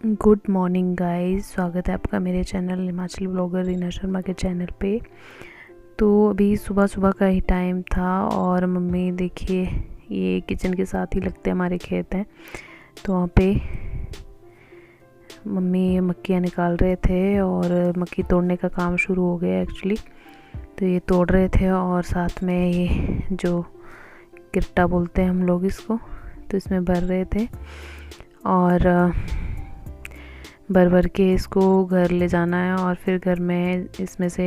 Good morning guys, स्वागत है आपका मेरे चैनल हिमाचली ब्लॉगर रीना शर्मा के चैनल पे। तो अभी सुबह सुबह का ही टाइम था और मम्मी देखिए ये किचन के साथ ही लगते हमारे खेत हैं, तो वहाँ पे मम्मी मक्खियाँ निकाल रहे थे और मक्खी तोड़ने का काम शुरू हो गया एक्चुअली। तो ये तोड़ रहे थे और साथ में ये जो किरटा बोलते हैं हम लोग इसको, तो इसमें भर रहे थे और भर भर के इसको घर ले जाना है और फिर घर में इसमें से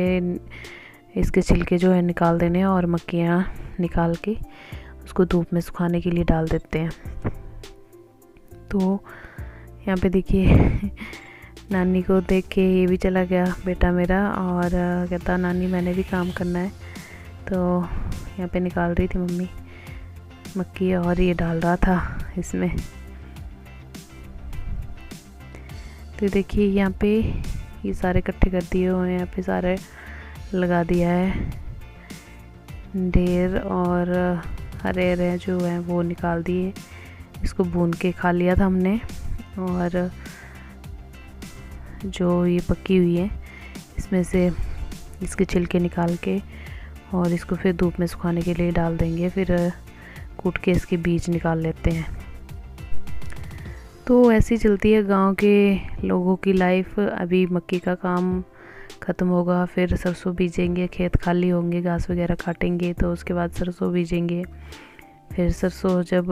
इसके छिलके जो है निकाल देने हैं और मक्खियाँ निकाल के उसको धूप में सुखाने के लिए डाल देते हैं। तो यहाँ पे देखिए नानी को देख के ये भी चला गया बेटा मेरा और कहता नानी मैंने भी काम करना है। तो यहाँ पे निकाल रही थी मम्मी मक्खी और ये डाल रहा था इसमें। तो देखिए यहाँ पे ये सारे इकट्ठे कर दिए हुए हैं, यहाँ पे सारे लगा दिया है ढेर और हरे हरे जो हैं वो निकाल दिए। इसको भून के खा लिया था हमने और जो ये पकी हुई है इसमें से इसके छिलके निकाल के और इसको फिर धूप में सुखाने के लिए डाल देंगे, फिर कूट के इसके बीज निकाल लेते हैं। तो ऐसी चलती है गांव के लोगों की लाइफ। अभी मक्की का काम ख़त्म होगा, फिर सरसों बीजेंगे, खेत खाली होंगे, घास वगैरह काटेंगे, तो उसके बाद सरसों बीजेंगे। फिर सरसों जब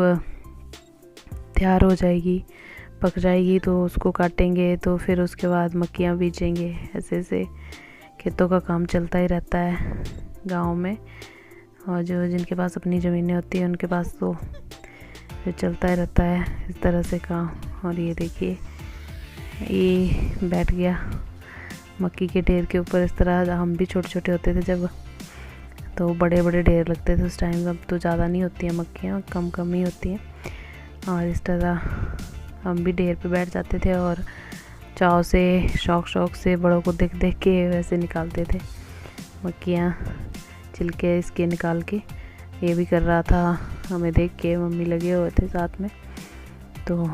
तैयार हो जाएगी, पक जाएगी, तो उसको काटेंगे, तो फिर उसके बाद मक्कियाँ बीजेंगे। ऐसे ऐसे खेतों का काम चलता ही रहता है गाँव में। और जो जिनके पास अपनी ज़मीनें होती हैं उनके पास तो फिर चलता ही रहता है इस तरह से काम। और ये देखिए ये बैठ गया मक्की के ढेर के ऊपर। इस तरह हम भी छोटे छोटे होते थे जब, तो बड़े बड़े ढेर लगते थे उस टाइम। अब तो ज़्यादा नहीं होती हैं मक्खियाँ, कम कम ही होती हैं। और इस तरह हम भी ढेर पे बैठ जाते थे और चाव से शौक से बड़ों को देख देख के वैसे निकालते थे मक्खियाँ, छिलके इसके निकाल के। ये भी कर रहा था हमें देख के, मम्मी लगे हुए थे साथ में। तो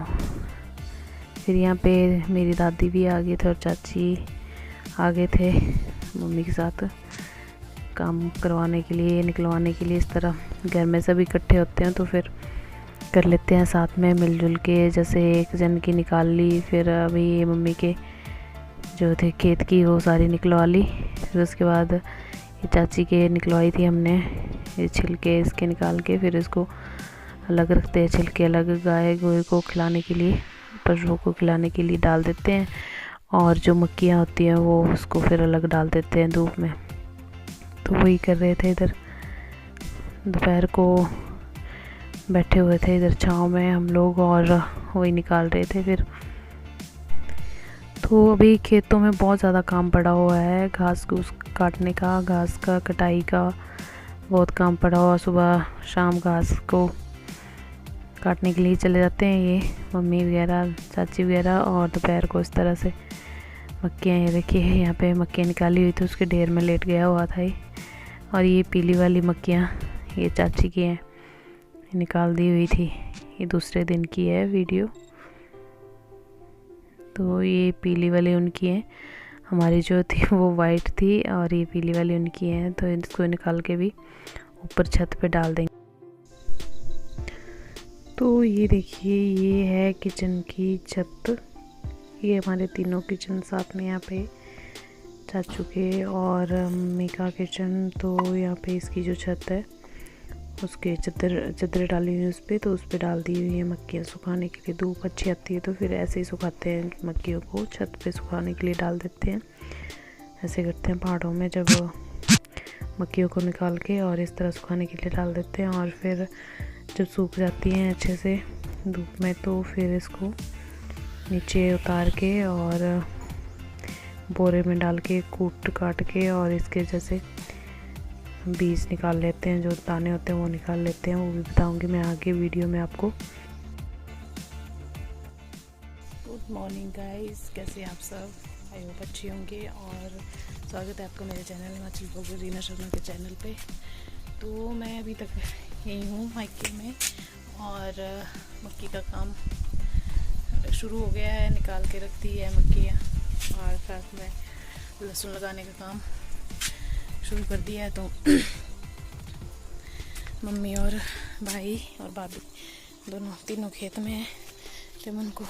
फिर यहाँ पे मेरी दादी भी आ गए थे और चाची आ गए थे मम्मी के साथ काम करवाने के लिए, निकलवाने के लिए। इस तरह घर में सब इकट्ठे होते हैं तो फिर कर लेते हैं साथ में मिलजुल के। जैसे एक जन की निकाल ली, फिर अभी ये मम्मी के जो थे खेत की वो सारी निकलवा ली। फिर उसके बाद ये चाची के निकलवाई थी हमने, ये छिलके इसके निकाल के फिर इसको अलग रखते हैं। छिलके अलग गाय गोए को खिलाने के लिए, पशुओं को खिलाने के लिए डाल देते हैं और जो मक्खियाँ होती हैं वो उसको फिर अलग डाल देते हैं धूप में। तो वही कर रहे थे इधर, दोपहर को बैठे हुए थे इधर छाँव में हम लोग और वही निकाल रहे थे फिर। तो अभी खेतों में बहुत ज़्यादा काम पड़ा हुआ है, घास घूस काटने का, घास का कटाई का बहुत काम पड़ा हुआ। सुबह शाम घास को काटने के लिए चले जाते हैं ये मम्मी वगैरह, चाची वगैरह, और दोपहर को इस तरह से मक्खियाँ, ये देखिए यहाँ पे मक्खियाँ निकाली हुई थी उसके ढेर में लेट गया हुआ था ये। और ये पीली वाली मक्खियाँ ये चाची की हैं, निकाल दी हुई थी, ये दूसरे दिन की है वीडियो। तो ये पीली वाली उनकी है, हमारी जो थी वो वाइट थी और ये पीली वाली उनकी है। तो इसको निकाल के भी ऊपर छत पे डाल देंगे। तो ये देखिए ये है किचन की छत, ये हमारे तीनों किचन साथ में, यहाँ पे चाचू के और मम्मी का किचन। तो यहाँ पे इसकी जो छत है उसके चद्दर डाली हुई उस पर, तो उस पर डाल दी हुई है मक्खियाँ सुखाने के लिए। धूप अच्छी आती है तो फिर ऐसे ही सुखाते हैं मक्खियों को, छत पे सुखाने के लिए डाल देते हैं। ऐसे करते हैं पहाड़ों में, जब मक्खियों को निकाल के और इस तरह सुखाने के लिए डाल देते हैं। और फिर जब सूख जाती हैं अच्छे से धूप में तो फिर इसको नीचे उतार के और बोरे में डाल के कूट काट के और इसके जैसे बीज निकाल लेते हैं, जो दाने होते हैं वो निकाल लेते हैं। वो भी बताऊंगी मैं आगे वीडियो में आपको। गुड मॉर्निंग गाइस, कैसे आप सब? आई होप अच्छी होंगे और स्वागत है आपका मेरे चैनल हिमाचली ब्लॉगर रीना शर्मा के चैनल पे। तो मैं अभी तक यही हूँ मायके में और मक्की का काम शुरू हो गया है, निकाल के रख दी है मक्खियाँ और साथ में लहसुन लगाने का काम शुरू कर दिया है। तो मम्मी और भाई और भाभी दोनों तीनों खेत में हैं, तो मैं उनको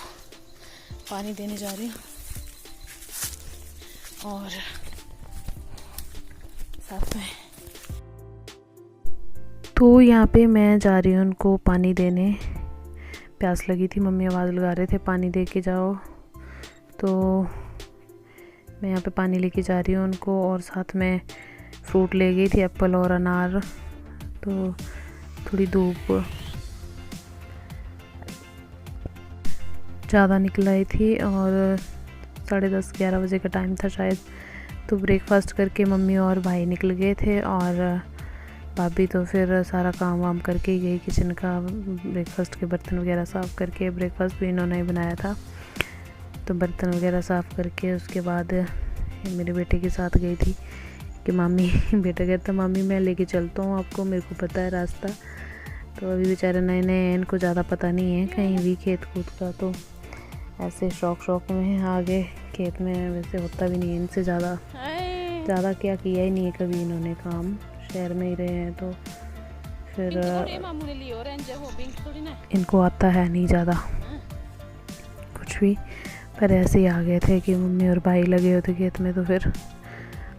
पानी देने जा रही हूँ और साथ में तो यहाँ पे मैं जा रही हूँ उनको पानी देने। प्यास लगी थी, मम्मी आवाज़ लगा रहे थे पानी दे के जाओ, तो मैं यहाँ पे पानी लेके जा रही हूँ उनको। और साथ में फ्रूट ले गई थी, एप्पल और अनार। तो थोड़ी धूप ज़्यादा निकल आई थी और 10:30-11 बजे का टाइम था शायद। तो ब्रेकफास्ट करके मम्मी और भाई निकल गए थे और भाभी तो फिर सारा काम वाम करके ही गई किचन का, ब्रेकफास्ट के बर्तन वगैरह साफ़ करके। ब्रेकफास्ट भी इन्होंने ही बनाया था, तो बर्तन वगैरह साफ़ करके उसके बाद मेरे बेटे के साथ गई थी कि मामी बेटा कहता मामी मैं लेके चलता हूँ आपको, मेरे को पता है रास्ता। तो अभी बेचारे नए नए हैं, इनको ज़्यादा पता नहीं है कहीं भी खेत कूद का, तो ऐसे शौक में आगे खेत में वैसे होता भी नहीं है इनसे। ज़्यादा क्या किया ही नहीं है कभी इन्होंने काम, शहर में ही रहे हैं, तो फिर इनको आता है नहीं ज़्यादा कुछ भी। पर ऐसे ही आ गए थे कि मम्मी और भाई लगे हुए थे खेत में, तो फिर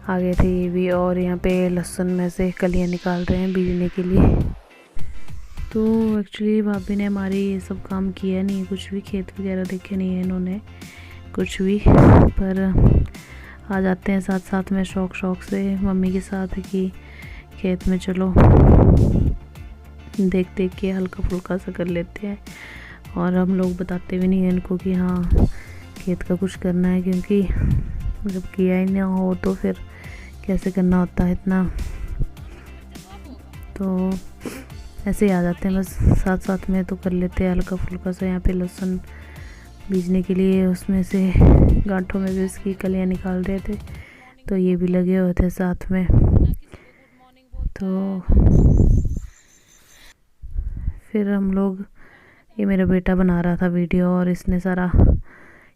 आ गए थे ये भी। और यहाँ पे लहसुन में से कलियाँ निकाल रहे हैं बीजने के लिए। तो एक्चुअली भाभी ने हमारी ये सब काम किया नहीं, कुछ भी खेत वगैरह देखे नहीं है इन्होंने कुछ भी। पर आ जाते हैं साथ साथ में शौक से मम्मी के साथ कि खेत में चलो, देख के हल्का फुल्का सा कर लेते हैं। और हम लोग बताते भी नहीं हैं इनको कि हाँ खेत का कुछ करना है, क्योंकि जब किया ही ना हो तो फिर कैसे करना होता है इतना। तो ऐसे ही आ जाते हैं बस, साथ साथ में तो कर लेते हैं हल्का फुल्का सा। यहाँ पे लहसुन बीजने के लिए उसमें से गांठों में भी उसकी कलियाँ निकाल रहे थे, तो ये भी लगे हुए थे साथ में। तो फिर हम लोग, ये मेरा बेटा बना रहा था वीडियो और इसने सारा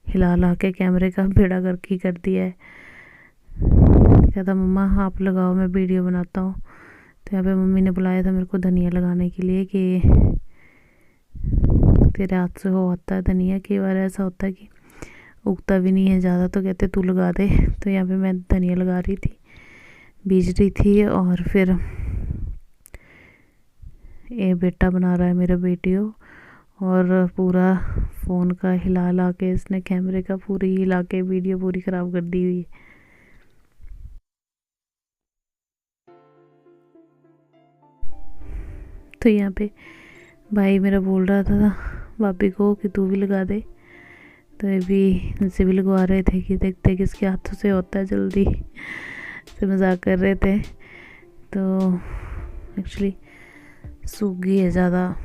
हिला के कैमरे का बेड़ा गर्क ही कर दिया है। कहता मम्मा आप लगाओ मैं वीडियो बनाता हूँ। तो यहाँ पे मम्मी ने बुलाया था मेरे को धनिया लगाने के लिए कि तेरे हाथ से हो आता है धनिया। कई बार ऐसा होता है कि उगता भी नहीं है ज़्यादा, तो कहते तू लगा दे। तो यहाँ पे मैं धनिया लगा रही थी, बीज रही थी। और फिर ये बेटा बना रहा है मेरा वीडियो, और पूरा फ़ोन का हिला के इसने कैमरे का पूरी हिला के वीडियो पूरी ख़राब कर दी हुई है। तो यहाँ पे भाई मेरा बोल रहा था भाभी को कि तू भी लगा दे, तो ये भी इनसे भी लगवा रहे थे कि देखते किसके हाथों से होता है जल्दी से मजाक कर रहे थे। तो एक्चुअली सूख गई है ज़्यादा,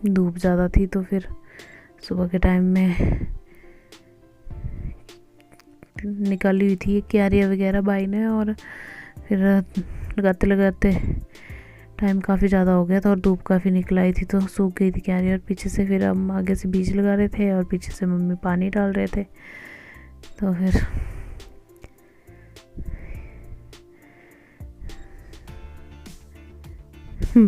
धूप ज़्यादा थी, तो फिर सुबह के टाइम में निकाली हुई थी क्यारियाँ वगैरह भाई ने। और फिर लगाते टाइम काफ़ी ज़्यादा हो गया था और धूप काफ़ी निकल आई थी, तो सूख गई थी क्यारी। और पीछे से फिर हम आगे से बीज लगा रहे थे और पीछे से मम्मी पानी डाल रहे थे। तो फिर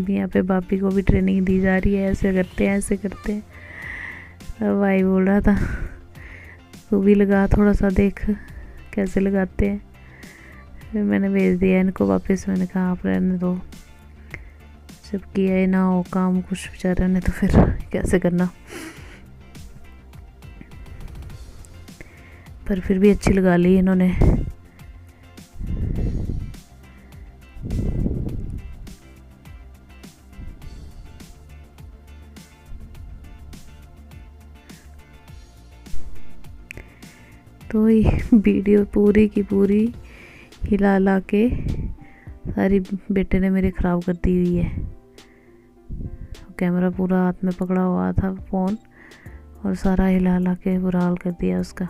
यहाँ पे भाभी को भी ट्रेनिंग दी जा रही है, ऐसे करते हैं ऐसे करते हैं। तो भाई बोल रहा था तू भी लगा थोड़ा सा, देख कैसे लगाते हैं। फिर मैंने भेज दिया इनको वापस, मैंने कहा आप रहने दो, जब किया ही ना हो काम कुछ बेचारे ने तो फिर कैसे करना। पर फिर भी अच्छी लगा ली इन्होंने। तो ये वीडियो पूरी की पूरी हिला के सारी बेटे ने मेरे ख़राब कर दी हुई है। कैमरा पूरा हाथ में पकड़ा हुआ था फ़ोन, और सारा हिला के बुरा हाल कर दिया उसका।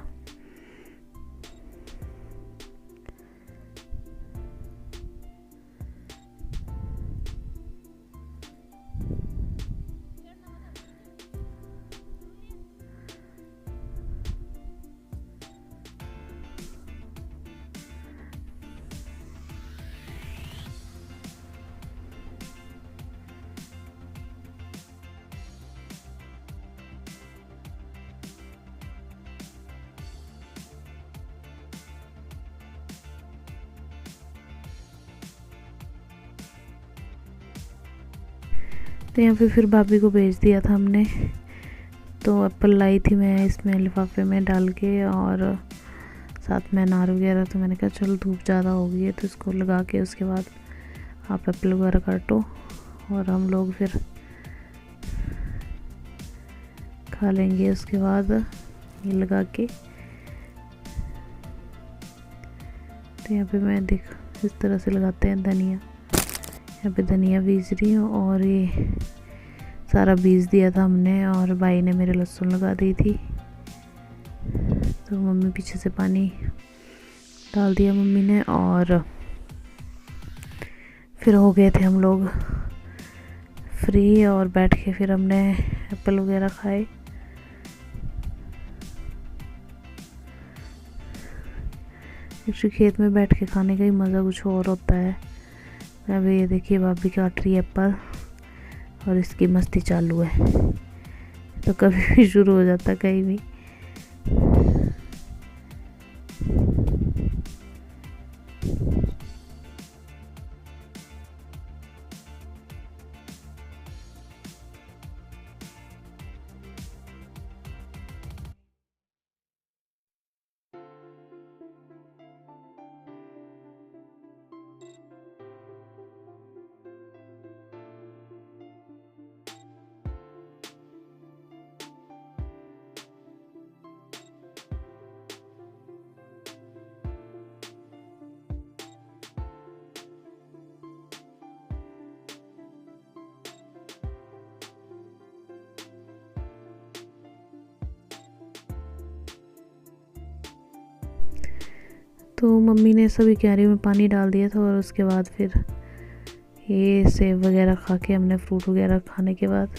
तो यहाँ पे फिर भाभी को भेज दिया था हमने। तो एप्पल लाई थी मैं इसमें लिफाफे में डाल के, और साथ में अनार वगैरह। तो मैंने कहा चलो धूप ज़्यादा हो गई है तो इसको लगा के उसके बाद आप एप्पल वगैरह काटो और हम लोग फिर खा लेंगे उसके बाद ये लगा के। तो यहाँ पे मैं देख इस तरह से लगाते हैं धनिया। यहाँ पे धनिया बीज रही हूँ और ये सारा बीज दिया था हमने, और भाई ने मेरे लहसुन लगा दी थी। तो मम्मी पीछे से पानी डाल दिया मम्मी ने, और फिर हो गए थे हम लोग फ्री और बैठ के फिर हमने एप्पल वगैरह खाए। एक्चुअली खेत में बैठ के खाने का ही मज़ा कुछ और होता है। अभी ये देखिए भाभी काट रही है एप्पल और इसकी मस्ती चालू है। तो कभी भी शुरू हो जाता कहीं भी। तो मम्मी ने सभी क्यारियों में पानी डाल दिया था, और उसके बाद फिर ये सेब वगैरह खा के हमने फ्रूट वगैरह खाने के बाद,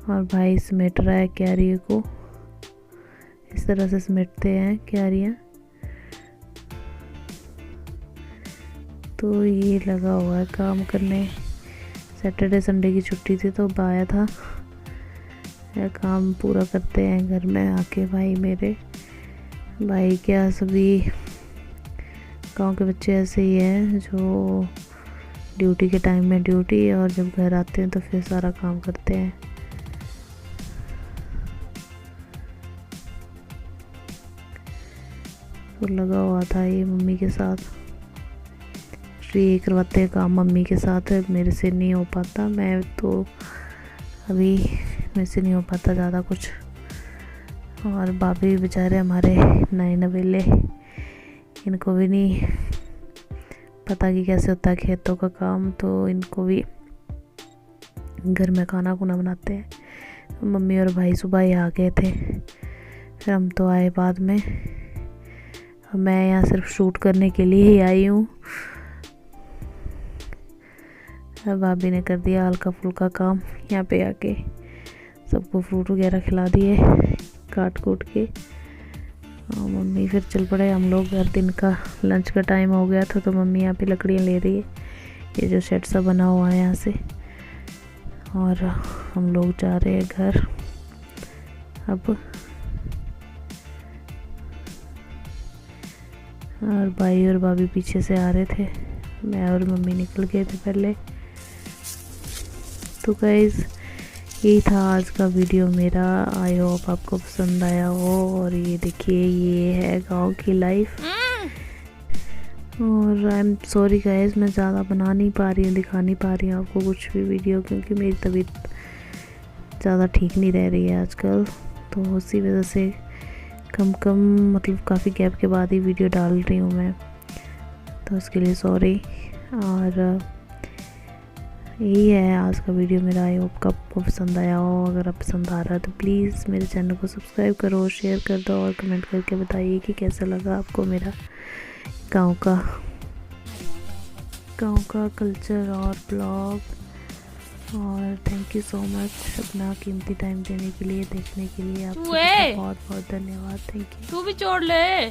और भाई समेट रहा है क्यारियों को। इस तरह से समेटते हैं क्यारियाँ। तो ये लगा हुआ है काम करने। सैटरडे संडे की छुट्टी थी तो आया था। यह काम पूरा करते हैं घर में आके भाई मेरे। भाई क्या सभी गांव के बच्चे ऐसे ही हैं जो ड्यूटी के टाइम में ड्यूटी, और जब घर आते हैं तो फिर सारा काम करते हैं। तो लगा हुआ था ये मम्मी के साथ। ये करवाते हैं काम मम्मी के साथ, मेरे से नहीं हो पाता। मैं तो अभी मेरे से नहीं हो पाता ज़्यादा कुछ। और भाभी बेचारे हमारे नए नवेले, इनको भी नहीं पता कि कैसे होता है खेतों का काम। तो इनको भी घर में खाना खुना बनाते हैं। तो मम्मी और भाई सुबह ही आ गए थे, फिर हम तो आए बाद में। मैं यहाँ सिर्फ शूट करने के लिए ही आई हूँ। भाभी ने कर दिया हल्का फुल्का काम यहाँ पे आके। सबको फ्रूट वगैरह खिला दिए काट कूट के। और मम्मी फिर चल पड़े हम लोग। हर दिन का लंच का टाइम हो गया था तो मम्मी यहाँ पे लकड़ियाँ ले रही है। ये जो शेड सा बना हुआ है यहाँ से। और हम लोग जा रहे हैं घर अब। और भाई और भाभी पीछे से आ रहे थे, मैं और मम्मी निकल गए थे पहले। तो गाइस यही था आज का वीडियो मेरा। आई होप आपको पसंद आया हो। और ये देखिए ये है गांव की लाइफ। और आई एम सॉरी गाइस, मैं ज़्यादा बना नहीं पा रही हूँ, दिखा नहीं पा रही हूँ आपको कुछ भी वीडियो, क्योंकि मेरी तबीयत ज़्यादा ठीक नहीं रह रही है आजकल। तो उसी वजह से कम मतलब काफ़ी गैप के बाद ही वीडियो डाल रही हूँ मैं, तो उसके लिए सॉरी। और यही है आज का वीडियो मेरा। आई होप आपको पसंद आया हो। अगर आप पसंद आ रहा है तो प्लीज़ मेरे चैनल को सब्सक्राइब करो, शेयर कर दो, और कमेंट करके बताइए कि कैसा लगा आपको मेरा गांव का कल्चर और ब्लॉग। और थैंक यू सो मच अपना कीमती टाइम देने के लिए, देखने के लिए। आपको बहुत बहुत धन्यवाद। Thank you. तू भी छोड़ ले।